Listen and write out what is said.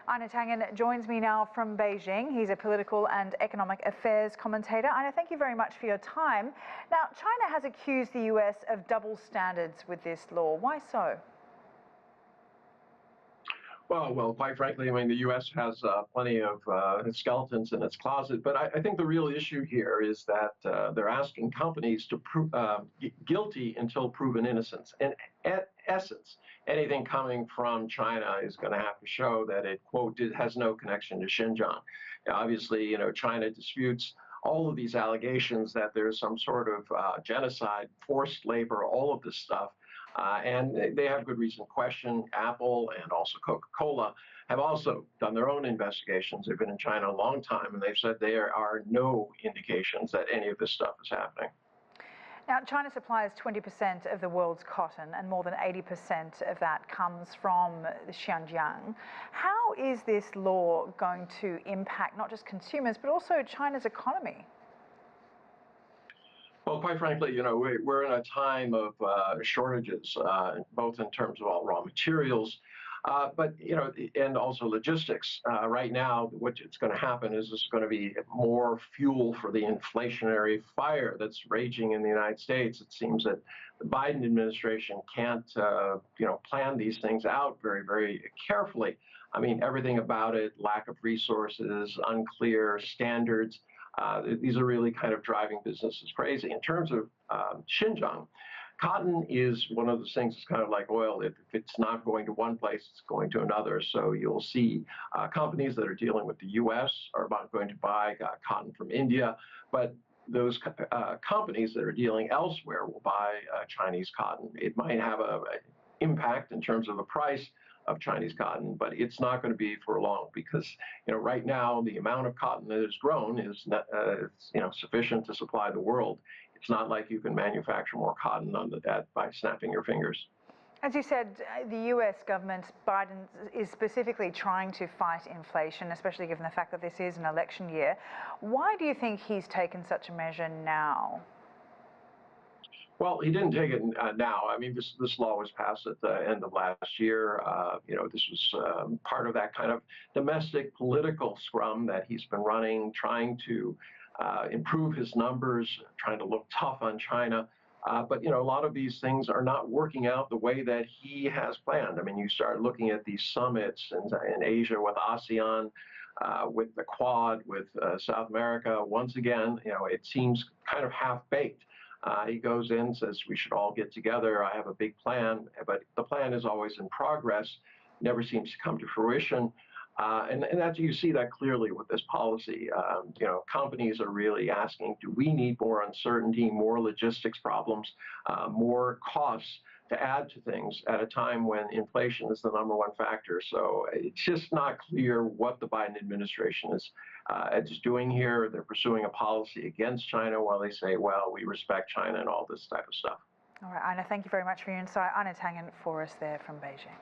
Einar Tanger joins me now from Beijing. He's a political and economic affairs commentator. Einar, thank you very much for your time. Now, China has accused the US of double standards with this law. Why so? Well, quite frankly, I mean, the U.S. has plenty of skeletons in its closet, but I think the real issue here is that they're asking companies to prove guilty until proven innocence. And at essence, anything coming from China is going to have to show that it, quote, it has no connection to Xinjiang. Now, obviously, China disputes all of these allegations that there's some sort of genocide, forced labor, all of this stuff. And they have good reason to question. Apple and also Coca-Cola have also done their own investigations. They've been in China a long time, and they've said there are no indications that any of this stuff is happening. Now, China supplies 20% of the world's cotton, and more than 80% of that comes from Xinjiang. How is this law going to impact not just consumers, but also China's economy? Well, quite frankly, we're in a time of shortages, both in terms of all raw materials, but, and also logistics. Right now, what's going to happen is there's going to be more fuel for the inflationary fire that's raging in the United States. It seems that the Biden administration can't, plan these things out very, very carefully. I mean, everything about it, lack of resources, unclear standards. These are really kind of driving businesses crazy. In terms of Xinjiang, cotton is one of those things that's kind of like oil. If it's not going to one place, it's going to another. So you'll see companies that are dealing with the U.S. are going to buy cotton from India, but those companies that are dealing elsewhere will buy Chinese cotton. It might have an impact in terms of the price of Chinese cotton, but it's not going to be for long because, right now the amount of cotton that is grown is sufficient to supply the world. It's not like you can manufacture more cotton by snapping your fingers. As you said, the US government, Biden, is specifically trying to fight inflation, especially given the fact that this is an election year. Why do you think he's taken such a measure now? Well, he didn't take it now. I mean, this law was passed at the end of last year. This was part of that kind of domestic political scrum that he's been running, trying to improve his numbers, trying to look tough on China. But, a lot of these things are not working out the way that he has planned. I mean, you start looking at these summits in Asia with ASEAN, with the Quad, with South America. Once again, it seems kind of half-baked. He goes in, says we should all get together. I have a big plan, but the plan is always in progress, never seems to come to fruition. And that you see that clearly with this policy. Companies are really asking, do we need more uncertainty, more logistics problems, more costs to add to things at a time when inflation is the number one factor? So it's just not clear what the Biden administration is doing here. They're pursuing a policy against China while they say, well, we respect China and all this type of stuff. All right, Einar, thank you very much for your insight. Einar Tanger for us there from Beijing.